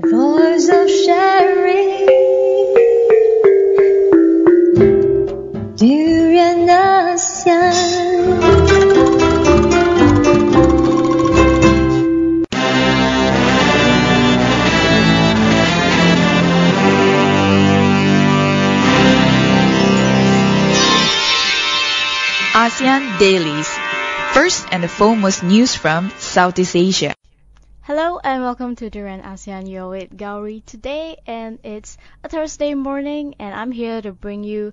Voice of sharing, DurianASEAN. ASEAN Dailies. First and the foremost news from Southeast Asia. Hello and welcome to DurianASEAN. You're with Gowri today, and it's a Thursday morning, and I'm here to bring you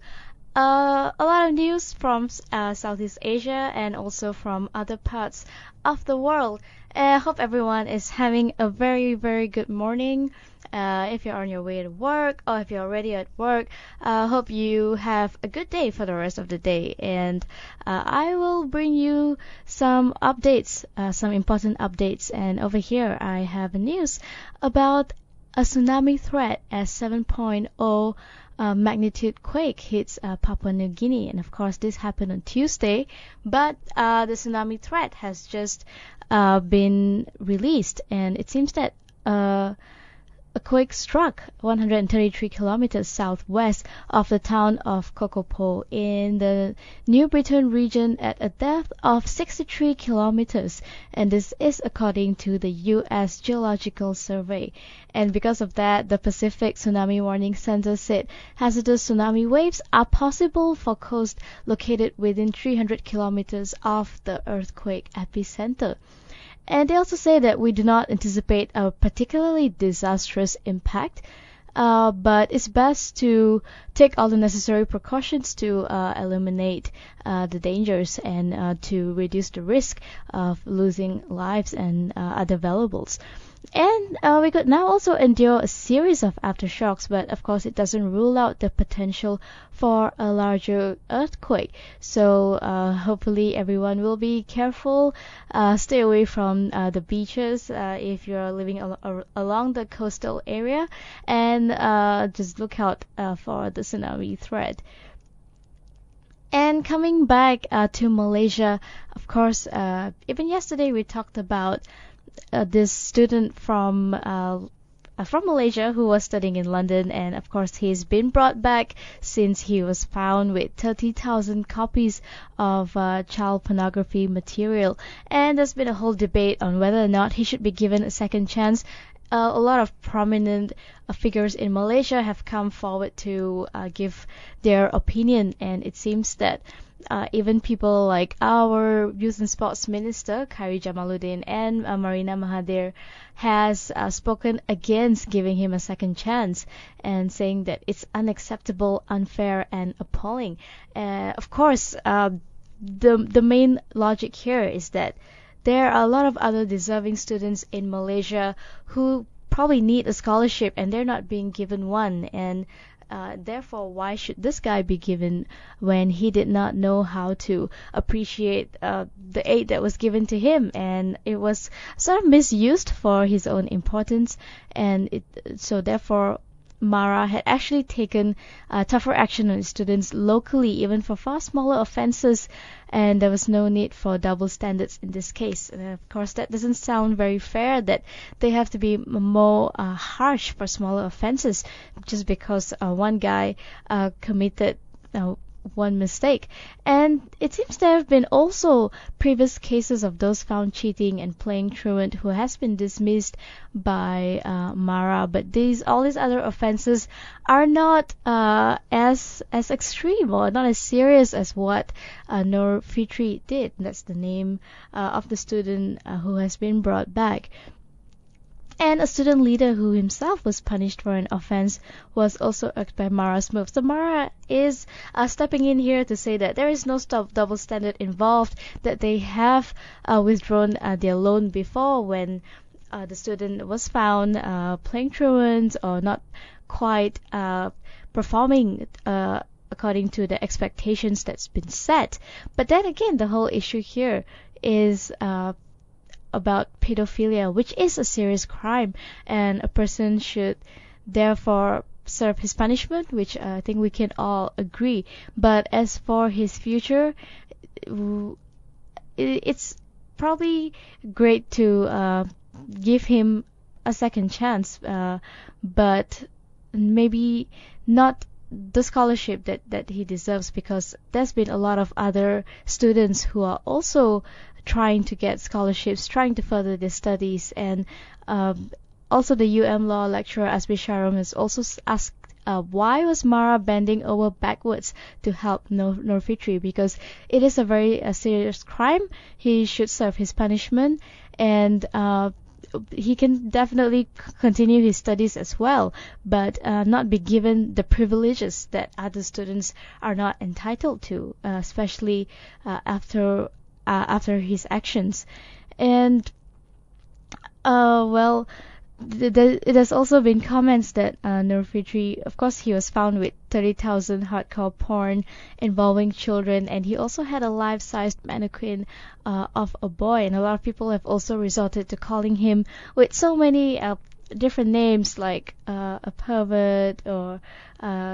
a lot of news from Southeast Asia and also from other parts of the world. I hope everyone is having a very, very good morning. If you're on your way to work or if you're already at work, hope you have a good day for the rest of the day. And I will bring you some updates, some important updates. And over here, I have news about a tsunami threat as 7.0 magnitude quake hits Papua New Guinea. And of course, this happened on Tuesday, but the tsunami threat has just been released, and it seems that a quake struck 133 kilometers southwest of the town of Kokopo in the New Britain region at a depth of 63 kilometers, and this is according to the U.S. Geological Survey. And because of that, the Pacific Tsunami Warning Center said hazardous tsunami waves are possible for coast located within 300 kilometers of the earthquake epicenter. And they also say that we do not anticipate a particularly disastrous impact, but it's best to take all the necessary precautions to eliminate the dangers and to reduce the risk of losing lives and other valuables. And we could now also endure a series of aftershocks, but of course it doesn't rule out the potential for a larger earthquake. So hopefully everyone will be careful, stay away from the beaches if you're living along the coastal area, and just look out for the tsunami threat. And coming back to Malaysia, of course, even yesterday we talked about this student from Malaysia who was studying in London, and of course he's been brought back since he was found with 30,000 copies of child pornography material. And there's been a whole debate on whether or not he should be given a second chance. A lot of prominent figures in Malaysia have come forward to give their opinion, and it seems that even people like our Youth and Sports Minister, Khairi Jamaluddin, and Marina Mahathir has spoken against giving him a second chance and saying that it's unacceptable, unfair, and appalling. Of course, the main logic here is that there are a lot of other deserving students in Malaysia who probably need a scholarship and they're not being given one, and therefore, why should this guy be given when he did not know how to appreciate the aid that was given to him, and it was sort of misused for his own importance, and so therefore Mara had actually taken tougher action on students locally, even for far smaller offences, and there was no need for double standards in this case. And of course, that doesn't sound very fair, that they have to be more harsh for smaller offences just because one guy committed one mistake. And it seems there have been also previous cases of those found cheating and playing truant who has been dismissed by Mara, but all these other offences are not as extreme or not as serious as what Nur Fitri did. That's the name of the student who has been brought back. And a student leader who himself was punished for an offense was also irked by Mara's move. So Mara is stepping in here to say that there is no double standard involved, that they have withdrawn their loan before when the student was found playing truant or not quite performing according to the expectations that's been set. But then again, the whole issue here is about pedophilia, which is a serious crime, and a person should therefore serve his punishment, which I think we can all agree. But as for his future, it's probably great to give him a second chance, but maybe not the scholarship that he deserves, because there's been a lot of other students who are also trying to get scholarships, trying to further their studies. And also the law lecturer Asbi Sharom has also asked why was Mara bending over backwards to help Nur Fitri, because it is a very serious crime. He should serve his punishment, and he can definitely continue his studies as well, but not be given the privileges that other students are not entitled to, especially after his actions. And it has also been comments that Nur Fitri, of course, he was found with 30,000 hardcore porn involving children, and he also had a life-sized mannequin of a boy, and a lot of people have also resorted to calling him with so many different names, like a pervert, or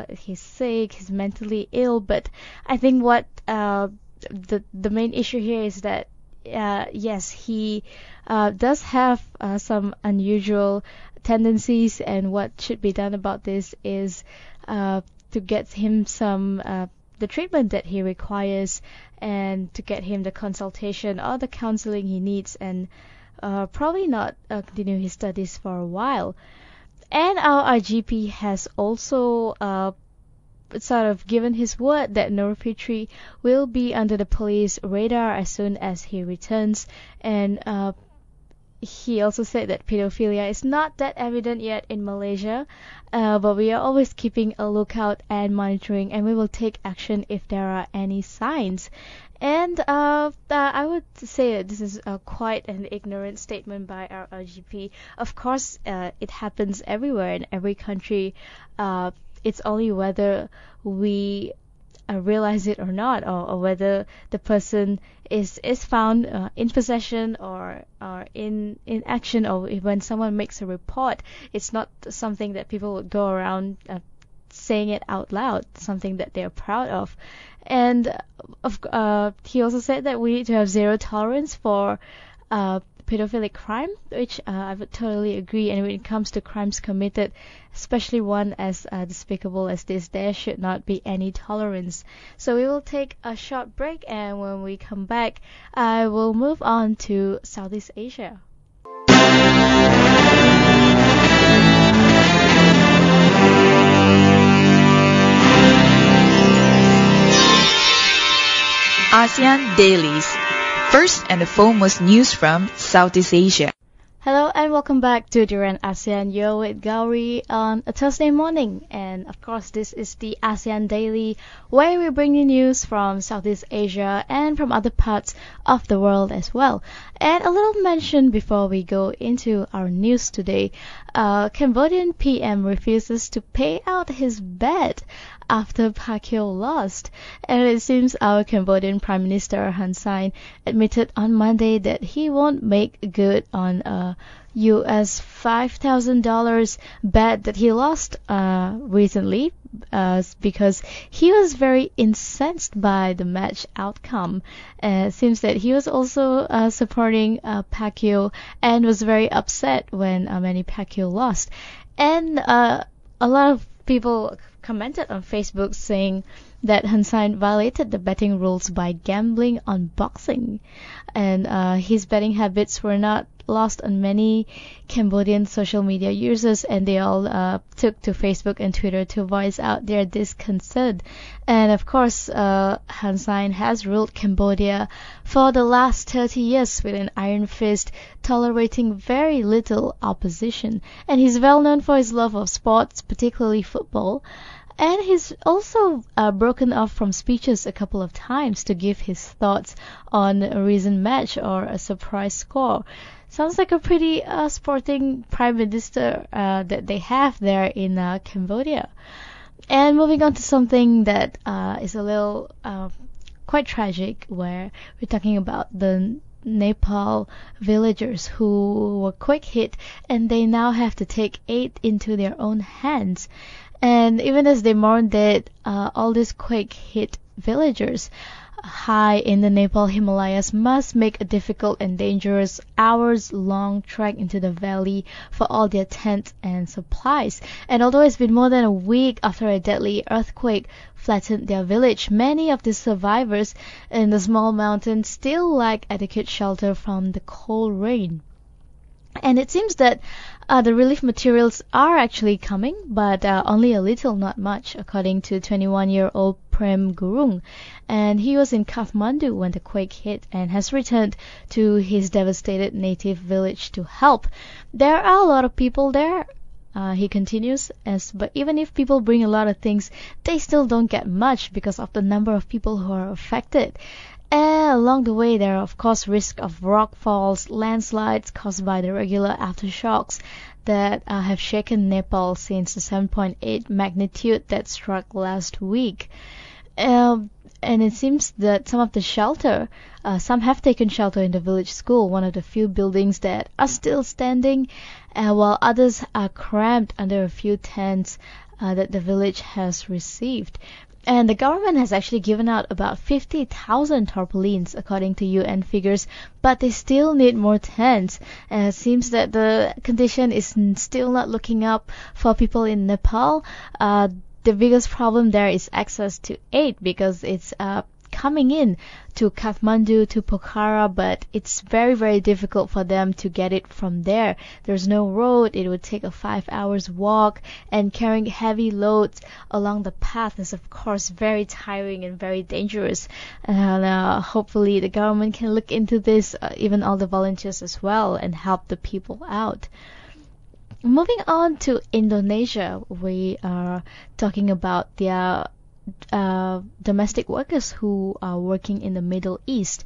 he's sick, he's mentally ill. But I think what the main issue here is that yes, he does have some unusual tendencies, and what should be done about this is to get him some the treatment that he requires, and to get him the consultation or the counseling he needs, and probably not continue his studies for a while. And our IGP has also sort of given his word that Nur Fitri will be under the police radar as soon as he returns. And he also said that pedophilia is not that evident yet in Malaysia, but we are always keeping a lookout and monitoring, and we will take action if there are any signs. And I would say that this is quite an ignorant statement by our IGP. Of course, it happens everywhere in every country. It's only whether we realize it or not, or whether the person is found in possession or in action, or when someone makes a report. It's not something that people would go around saying it out loud, something that they're proud of. And he also said that we need to have zero tolerance for pedophilic crime, which I would totally agree. And when it comes to crimes committed, especially one as despicable as this, there should not be any tolerance. So we will take a short break, and when we come back, I will move on to Southeast Asia. ASEAN Dailies. First and the foremost news from Southeast Asia. Hello and welcome back to DurianASEAN. You're with Gowri on a Thursday morning, and of course this is the ASEAN Daily, where we bring you news from Southeast Asia and from other parts of the world as well. And a little mention before we go into our news today. Cambodian PM refuses to pay out his bet after Pacquiao lost, and it seems our Cambodian Prime Minister Hun Sen admitted on Monday that he won't make good on a US $5,000 bet that he lost recently, because he was very incensed by the match outcome. It seems that he was also supporting Pacquiao and was very upset when Manny Pacquiao lost. And a lot of people commented on Facebook saying that Hun Sen violated the betting rules by gambling on boxing, and his betting habits were not lost on many Cambodian social media users, and they all took to Facebook and Twitter to voice out their disconcert. And of course, Hun Sen has ruled Cambodia for the last 30 years with an iron fist, tolerating very little opposition, and he's well known for his love of sports, particularly football. And he's also broken off from speeches a couple of times to give his thoughts on a recent match or a surprise score. Sounds like a pretty sporting prime minister that they have there in Cambodia. And moving on to something that is a little quite tragic, where we're talking about the Nepal villagers who were quick hit, and they now have to take aid into their own hands. And even as they mourn that all these quake hit villagers, high in the Nepal Himalayas must make a difficult and dangerous hours-long trek into the valley for all their tents and supplies. And although it's been more than a week after a deadly earthquake flattened their village, many of the survivors in the small mountain still lack adequate shelter from the cold rain. And it seems that the relief materials are actually coming, but only a little, not much, according to 21-year-old Prem Gurung. And he was in Kathmandu when the quake hit and has returned to his devastated native village to help. There are a lot of people there, he continues, but even if people bring a lot of things, they still don't get much because of the number of people who are affected. Along the way, there are of course risk of rock falls, landslides caused by the regular aftershocks that have shaken Nepal since the 7.8 magnitude that struck last week. And it seems that some have taken shelter in the village school, one of the few buildings that are still standing, while others are cramped under a few tents that the village has received. And the government has actually given out about 50,000 tarpaulins, according to UN figures, but they still need more tents. And it seems that the condition is still not looking up for people in Nepal. The biggest problem there is access to aid because it's coming in to Kathmandu, to Pokhara, but it's very, very difficult for them to get it from there. There's no road. It would take a 5 hours walk, and carrying heavy loads along the path is of course very tiring and very dangerous. And hopefully the government can look into this, even all the volunteers as well, and help the people out. Moving on to Indonesia, we are talking about their domestic workers who are working in the Middle East.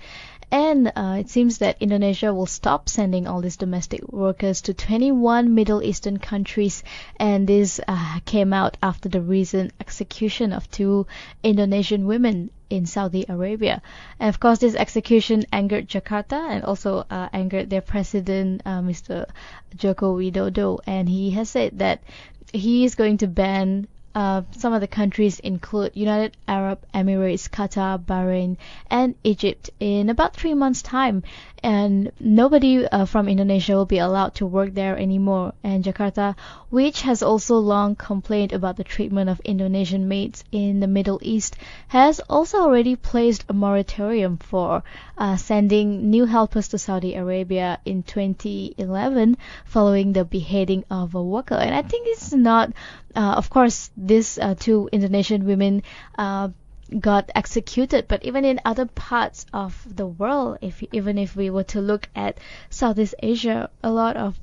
And it seems that Indonesia will stop sending all these domestic workers to 21 Middle Eastern countries, and this came out after the recent execution of 2 Indonesian women in Saudi Arabia. And of course, this execution angered Jakarta and also angered their president, Mr. Joko Widodo, and he has said that he is going to ban some of the countries include United Arab Emirates, Qatar, Bahrain, and Egypt in about 3 months' time. And nobody from Indonesia will be allowed to work there anymore. And Jakarta, which has also long complained about the treatment of Indonesian maids in the Middle East, has also already placed a moratorium for sending new helpers to Saudi Arabia in 2011 following the beheading of a worker. And I think it's not, of course, these 2 Indonesian women got executed, but even in other parts of the world, even if we were to look at Southeast Asia, a lot of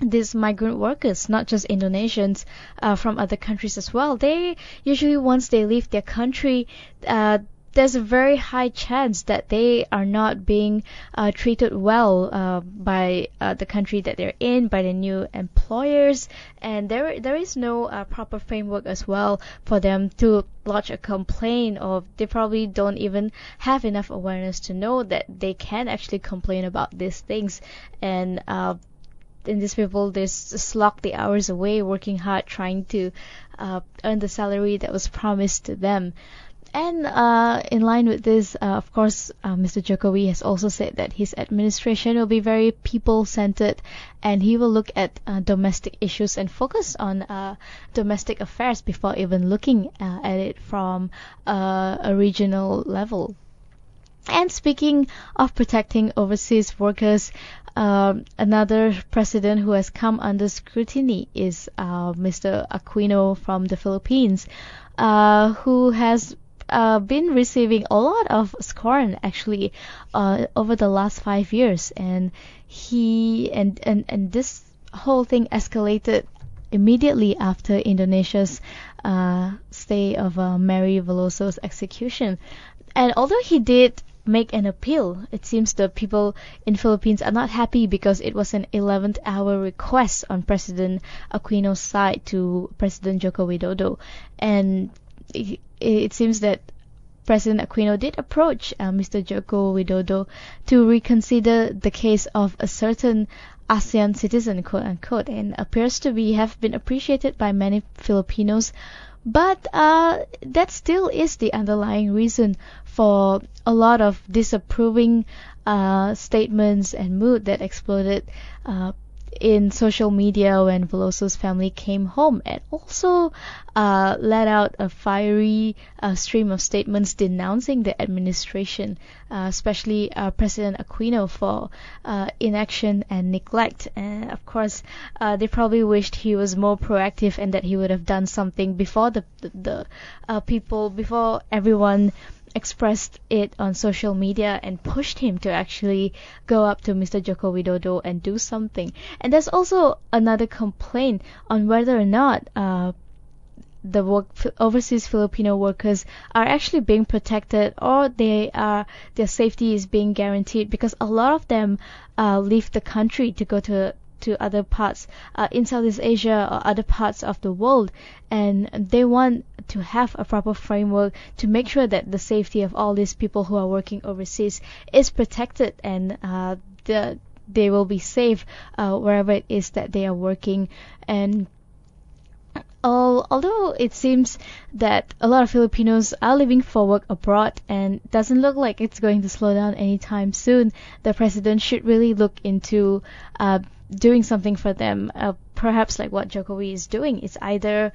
these migrant workers, not just Indonesians, from other countries as well, they usually, once they leave their country, there's a very high chance that they are not being treated well by the country that they're in, by the new employers, and there is no proper framework as well for them to lodge a complaint, or they probably don't even have enough awareness to know that they can actually complain about these things. And these people, they slog the hours away, working hard, trying to earn the salary that was promised to them. And in line with this, of course, Mr. Jokowi has also said that his administration will be very people-centered, and he will look at domestic issues and focus on domestic affairs before even looking at it from a regional level. And speaking of protecting overseas workers, another president who has come under scrutiny is Mr. Aquino from the Philippines, who has been receiving a lot of scorn actually over the last 5 years, and this whole thing escalated immediately after Indonesia's stay of Mary Veloso's execution. And although he did make an appeal, it seems the people in Philippines are not happy because it was an 11th hour request on President Aquino's side to President Joko Widodo. And it seems that President Aquino did approach Mr. Joko Widodo to reconsider the case of a certain ASEAN citizen, quote unquote, and appears to have been appreciated by many Filipinos. But that still is the underlying reason for a lot of disapproving statements and mood that exploded in social media when Veloso's family came home, and also let out a fiery stream of statements denouncing the administration, especially President Aquino, for inaction and neglect. And of course, they probably wished he was more proactive and that he would have done something before the people, before everyone expressed it on social media and pushed him to actually go up to Mr. Joko Widodo and do something. And there's also another complaint on whether or not the overseas Filipino workers are actually being protected, or their safety is being guaranteed, because a lot of them leave the country to go to other parts in Southeast Asia or other parts of the world, and they want to have a proper framework to make sure that the safety of all these people who are working overseas is protected, and they will be safe wherever it is that they are working. And although it seems that a lot of Filipinos are living for work abroad and doesn't look like it's going to slow down anytime soon, the president should really look into doing something for them, perhaps like what Jokowi is doing. It's either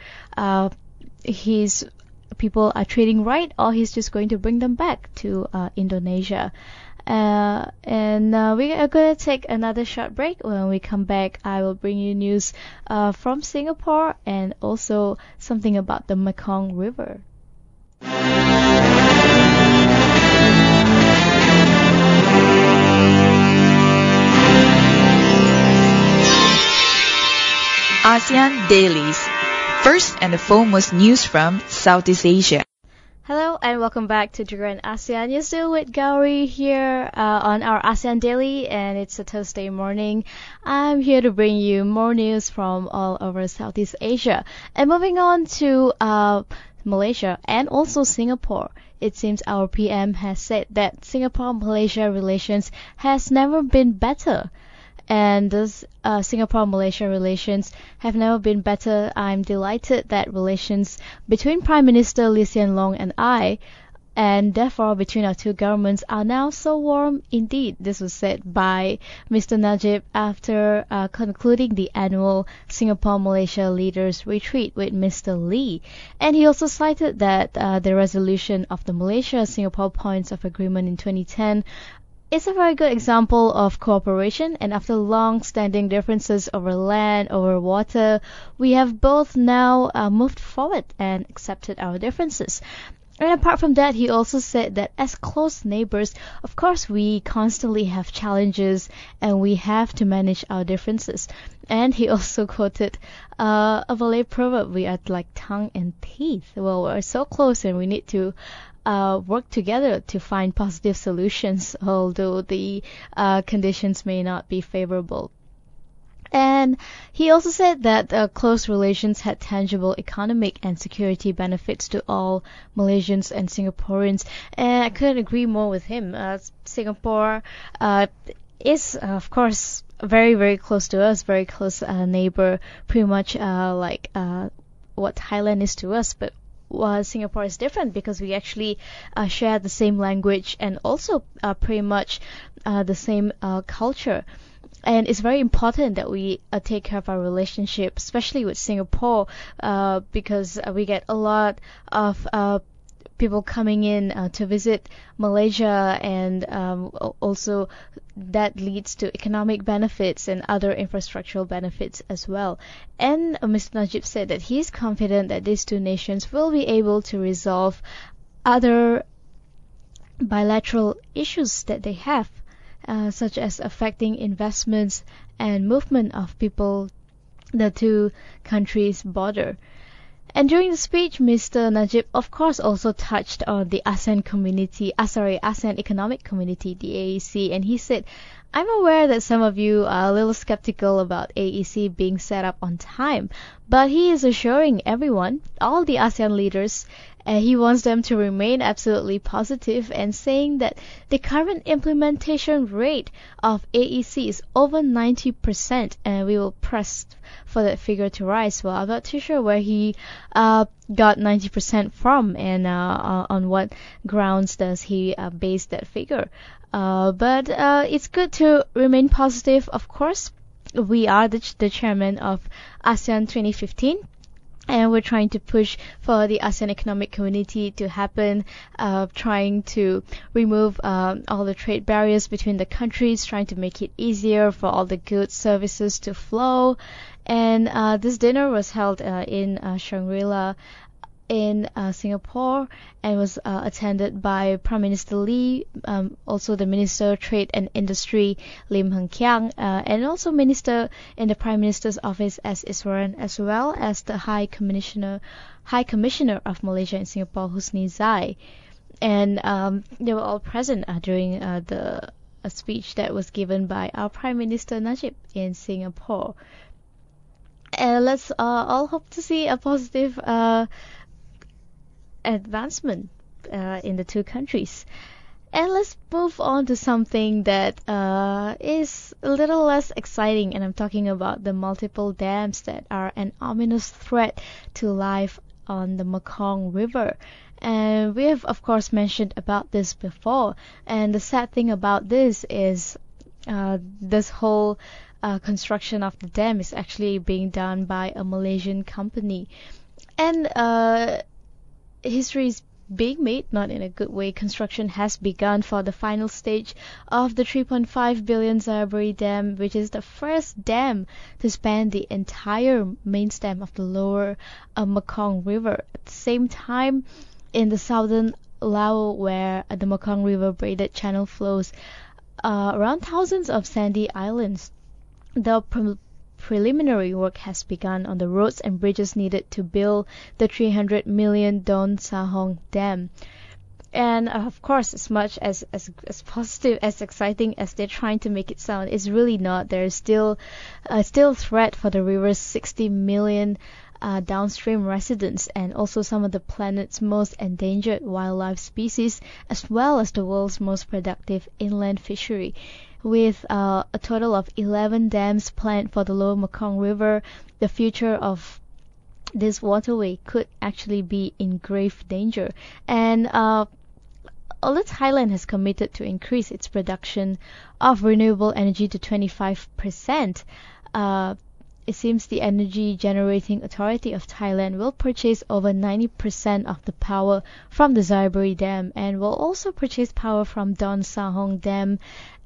his people are treating right, or he's just going to bring them back to Indonesia. And we are going to take another short break. When we come back, I will bring you news from Singapore and also something about the Mekong River. ASEAN Dailies. First and foremost news from Southeast Asia. Hello and welcome back to DurianASEAN. You're still with Gowri here on our ASEAN Daily, and it's a Thursday morning. I'm here to bring you more news from all over Southeast Asia. And moving on to Malaysia and also Singapore. It seems our PM has said that Singapore-Malaysia relations has never been better. And thus Singapore-Malaysia relations have never been better. I'm delighted that relations between Prime Minister Lee Hsien Loong and I, and therefore between our two governments, are now so warm indeed. This was said by Mr. Najib after concluding the annual Singapore-Malaysia Leaders Retreat with Mr. Lee. And he also cited that the resolution of the Malaysia-Singapore Points of Agreement in 2010 is a very good example of cooperation, and after long-standing differences over land, over water, we have both now moved forward and accepted our differences. And apart from that, he also said that as close neighbors, of course, we constantly have challenges and we have to manage our differences. And he also quoted a Malay proverb, we are like tongue and teeth. Well, we're so close and we need to work together to find positive solutions, although the conditions may not be favorable. And he also said that close relations had tangible economic and security benefits to all Malaysians and Singaporeans. And I couldn't agree more with him. Singapore is, of course, very, very close to us, very close neighbor, pretty much like what Thailand is to us. But Singapore is different because we actually share the same language and also pretty much the same culture. And it's very important that we take care of our relationship, especially with Singapore, because we get a lot of people coming in to visit Malaysia, and also that leads to economic benefits and other infrastructural benefits as well. And Mr. Najib said that he is confident that these two nations will be able to resolve other bilateral issues that they have, such as affecting investments and movement of people the two countries' border. And during the speech, Mr. Najib, of course, also touched on the ASEAN Economic Community, the AEC, and he said, I'm aware that some of you are a little skeptical about AEC being set up on time, but he is assuring everyone, all the ASEAN leaders, he wants them to remain absolutely positive and saying that the current implementation rate of AEC is over 90% and we will press for that figure to rise. Well, I'm not too sure where he got 90% from and on what grounds does he base that figure. But it's good to remain positive, of course. We are the chairman of ASEAN 2015. And we're trying to push for the ASEAN Economic Community to happen, trying to remove all the trade barriers between the countries, trying to make it easier for all the goods, services to flow. And this dinner was held in Shangri-La in Singapore and was attended by Prime Minister Lee, also the Minister of Trade and Industry Lim Hng Kiang, and also Minister in the Prime Minister's Office S. Iswaran, as well as the High Commissioner of Malaysia in Singapore, Husni Zai. And they were all present during the speech that was given by our Prime Minister Najib in Singapore. And let's all hope to see a positive advancement in the two countries. And let's move on to something that is a little less exciting, and I'm talking about the multiple dams that are an ominous threat to life on the Mekong River. And we have, of course, mentioned about this before. And the sad thing about this is this whole construction of the dam is actually being done by a Malaysian company. And history is being made, not in a good way. Construction has begun for the final stage of the 3.5 billion Zayaburi Dam, which is the first dam to span the entire main stem of the lower Mekong River. At the same time, in the southern Laos, where the Mekong River braided channel flows around thousands of sandy islands, the preliminary work has begun on the roads and bridges needed to build the 300 million Don Sahong Dam. And of course, as much as positive, as exciting as they're trying to make it sound, it's really not. There is still a threat for the river's 60 million downstream residents and also some of the planet's most endangered wildlife species, as well as the world's most productive inland fishery. With a total of 11 dams planned for the lower Mekong River, the future of this waterway could actually be in grave danger. And although Thailand has committed to increase its production of renewable energy to 25%, it seems the Energy Generating Authority of Thailand will purchase over 90% of the power from the Zayaburi Dam and will also purchase power from Don Sahong Dam.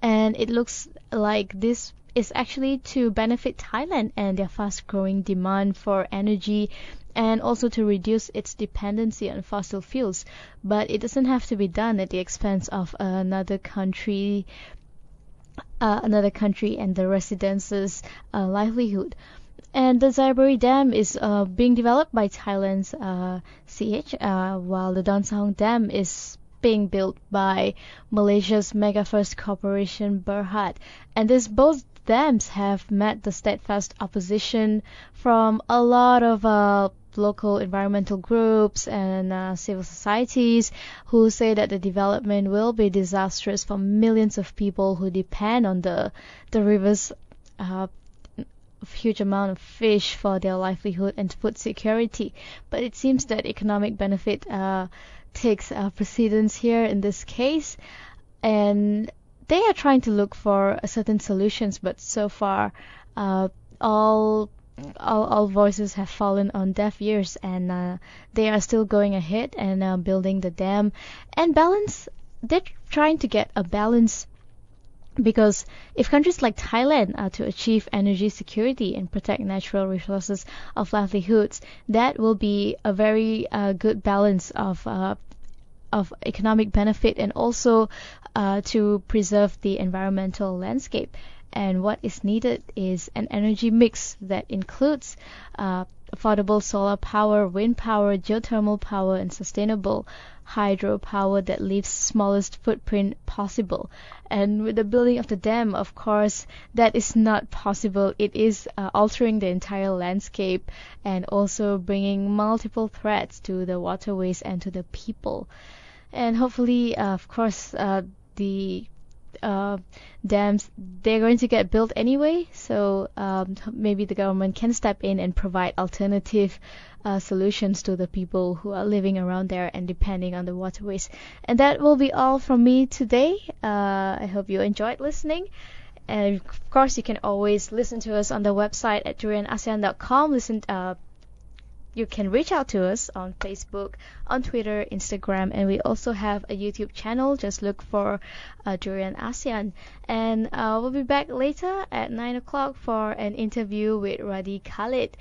And it looks like this is actually to benefit Thailand and their fast-growing demand for energy, and also to reduce its dependency on fossil fuels. But it doesn't have to be done at the expense of another country and the residents' livelihood. And the Zayaburi Dam is being developed by Thailand's CH, while the Don Sahong Dam is being built by Malaysia's Mega First Corporation Berhad. And these both dams have met the steadfast opposition from a lot of local environmental groups and civil societies who say that the development will be disastrous for millions of people who depend on the river's huge amount of fish for their livelihood and food security. But it seems that economic benefit takes precedence here in this case, and they are trying to look for certain solutions, but so far all voices have fallen on deaf ears, and they are still going ahead and building the dam and balance. They're trying to get a balance, because if countries like Thailand are to achieve energy security and protect natural resources of livelihoods, that will be a very good balance of economic benefit and also to preserve the environmental landscape. And what is needed is an energy mix that includes affordable solar power, wind power, geothermal power, and sustainable hydropower that leaves smallest footprint possible. And with the building of the dam, of course, that is not possible. It is altering the entire landscape and also bringing multiple threats to the waterways and to the people. And hopefully, of course, the dams, they're going to get built anyway, so maybe the government can step in and provide alternative solutions to the people who are living around there and depending on the waterways. And that will be all from me today. I hope you enjoyed listening. And of course, you can always listen to us on the website at DurianASEAN.com. You can reach out to us on Facebook, on Twitter, Instagram, and we also have a YouTube channel. Just look for DurianASEAN. And we'll be back later at 9 o'clock for an interview with Radi Khalid.